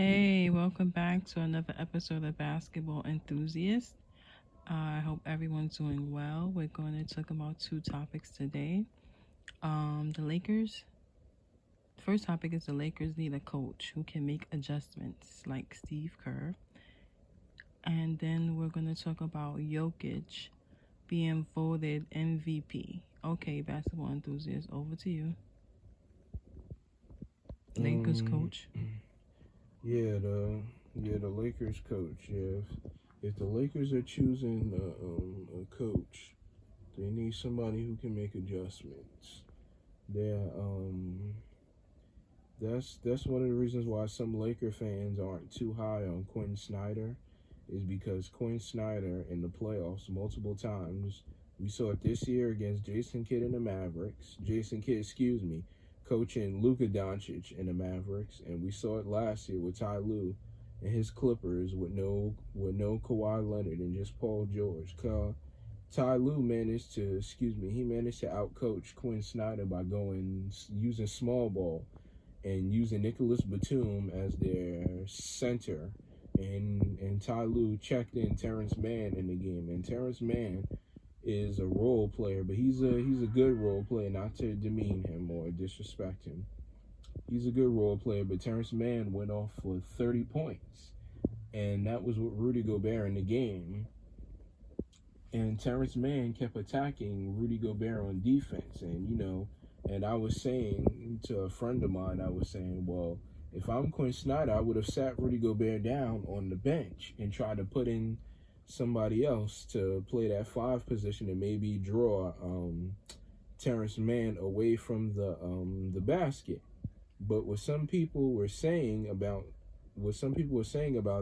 Hey, welcome back to another episode of Basketball Enthusiast. I hope everyone's doing well. We're going to talk about two topics today. The Lakers. First topic is the Lakers need a coach who can make adjustments like Steve Kerr. And then we're going to talk about Jokic being voted MVP. Okay, basketball enthusiast, over to you. Lakers Um, coach. yeah, the Lakers coach. Yeah, if the Lakers are choosing a coach, they need somebody who can make adjustments. Yeah, that's one of the reasons why some Laker fans aren't too high on Quinn Snyder, is because Quinn Snyder in the playoffs multiple times. We saw it this year against Jason Kidd and the Mavericks. Jason Kidd, excuse me, coaching Luka Doncic and the Mavericks, and we saw it last year with Ty Lue and his Clippers with no Kawhi Leonard and just Paul George. Ty Lue managed to, he managed to outcoach Quinn Snyder by going using small ball and using Nicholas Batum as their center. And Ty Lue checked in Terrence Mann in the game. And Terrence Mann is a role player, but he's a good role player, not to demean him or disrespect him. He's a good role player, but Terrence Mann went off for 30 points. And that was with Rudy Gobert in the game. And Terrence Mann kept attacking Rudy Gobert on defense. And I was saying to a friend of mine, I was saying, well, if I'm Quinn Snyder, I would have sat Rudy Gobert down on the bench and tried to put in somebody else to play that five position and maybe draw Terrence Mann away from the basket. But what some people were saying about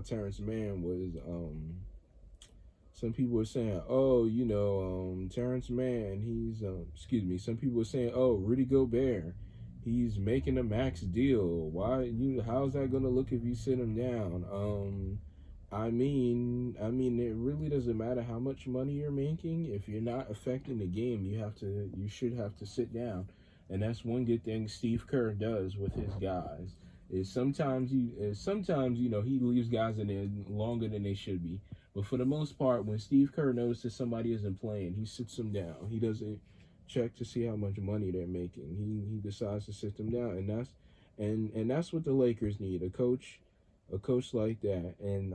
Terrence Mann was some people were saying, oh, Terrence Mann, some people were saying, oh, Rudy Gobert, he's making a max deal. How's that going to look if you sit him down? It really doesn't matter how much money you're making. If you're not affecting the game, you should have to sit down. And that's one good thing Steve Kerr does with his guys. He leaves guys in there longer than they should be. But for the most part, when Steve Kerr notices somebody isn't playing, he sits them down. He doesn't check to see how much money they're making. He decides to sit them down, and that's what the Lakers need, a coach like that. And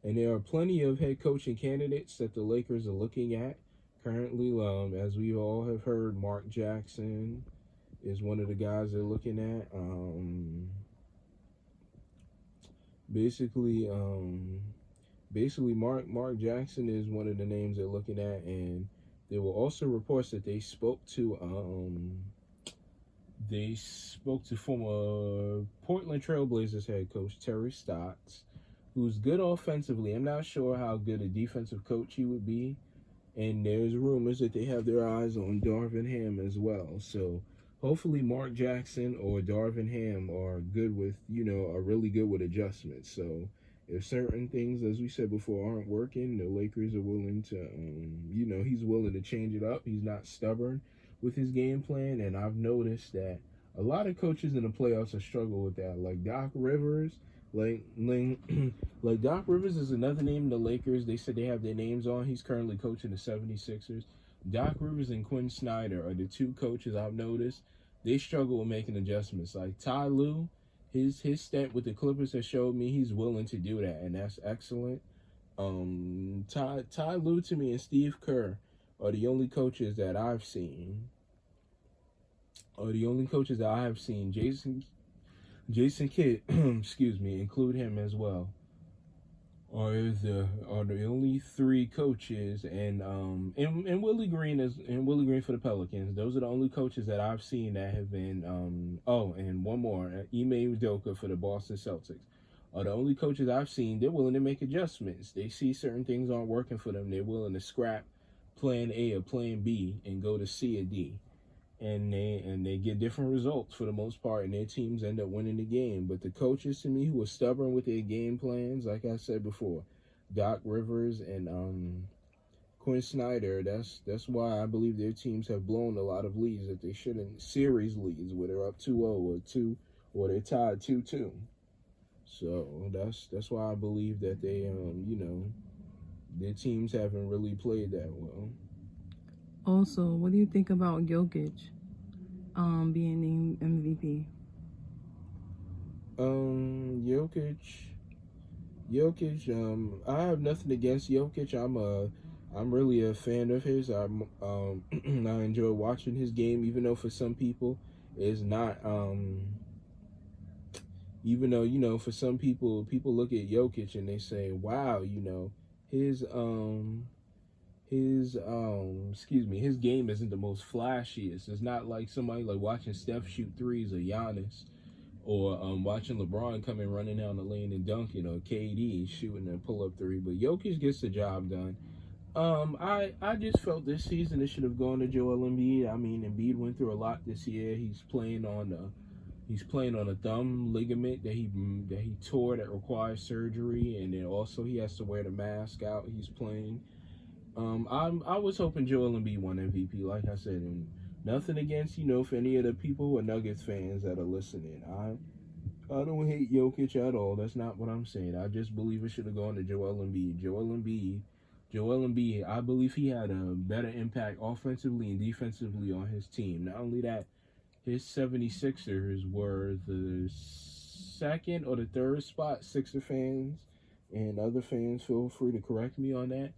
there are plenty of head coaching candidates that the Lakers are looking at currently. As we all have heard, Mark Jackson is one of the guys they're looking at. Basically, Mark Jackson is one of the names they're looking at, and there were also reports that they spoke to former Portland Trailblazers head coach Terry Stotts, who's good offensively. I'm not sure how good a defensive coach he would be, and there's rumors that they have their eyes on Darvin Ham as well. So hopefully Mark Jackson or Darvin Ham are really good with adjustments. So if certain things, as we said before, aren't working, the Lakers are willing to, he's willing to change it up. He's not stubborn with his game plan, and I've noticed that a lot of coaches in the playoffs have struggled with that, like Doc Rivers. Like Doc Rivers is another name in the Lakers. They said they have their names on. He's currently coaching the 76ers. Doc Rivers and Quinn Snyder are the two coaches I've noticed. They struggle with making adjustments. Like Ty Lue, his stint with the Clippers has showed me he's willing to do that, and that's excellent. Ty Lue to me and Steve Kerr are the only coaches that I've seen. Jason Kidd, excuse me, include him as well, are the only three coaches, and Willie Green for the Pelicans. Those are the only coaches that I've seen that have been and one more, Ime Udoka for the Boston Celtics. Are the only coaches I've seen. They're willing to make adjustments. They see certain things aren't working for them. They're willing to scrap plan A or plan B and go to C or D. And they get different results for the most part, and their teams end up winning the game. But the coaches, to me, who are stubborn with their game plans, like I said before, Doc Rivers and Quinn Snyder, that's why I believe their teams have blown a lot of leads that they shouldn't. Series leads where they're up 2-0 or or they're tied 2-2. So that's why I believe that they their teams haven't really played that well. Also, what do you think about Jokic being named MVP? Jokic, I have nothing against Jokic. I'm really a fan of his. I enjoy watching his game, even though for some people it's not. Even though for some people look at Jokic and they say, "Wow, his his game isn't the most flashiest. It's not like somebody like watching Steph shoot threes or Giannis, or watching LeBron come in running down the lane and dunking, or KD shooting a pull up three. But Jokic gets the job done. I just felt this season it should have gone to Joel Embiid. I mean, Embiid went through a lot this year. He's playing on a thumb ligament that he tore that requires surgery, and then also he has to wear the mask out. He's playing. I was hoping Joel Embiid won MVP, like I said, and nothing against for any of the people who are Nuggets fans that are listening. I don't hate Jokic at all. That's not what I'm saying. I just believe it should have gone to Joel Embiid. Joel Embiid. I believe he had a better impact offensively and defensively on his team. Not only that, his 76ers were the second or the third spot. Sixer fans and other fans, feel free to correct me on that,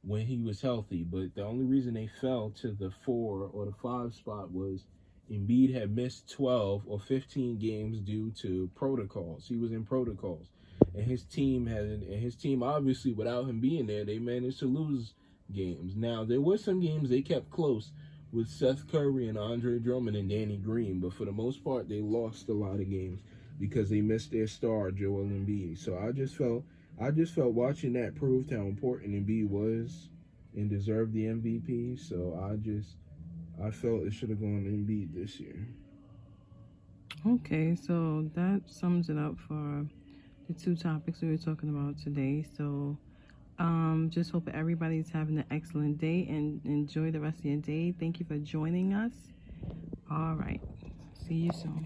when he was healthy. But the only reason they fell to the 4 or the 5 spot was Embiid had missed 12 or 15 games due to protocols. He was in protocols. And his team obviously, without him being there, they managed to lose games. Now, there were some games they kept close with Seth Curry and Andre Drummond and Danny Green, but for the most part they lost a lot of games because they missed their star, Joel Embiid. So I just felt watching that proved how important Embiid was and deserved the MVP. So I felt it should have gone to Embiid this year. Okay, so that sums it up for the two topics we were talking about today. So, just hope everybody's having an excellent day and enjoy the rest of your day. Thank you for joining us. All right, see you soon.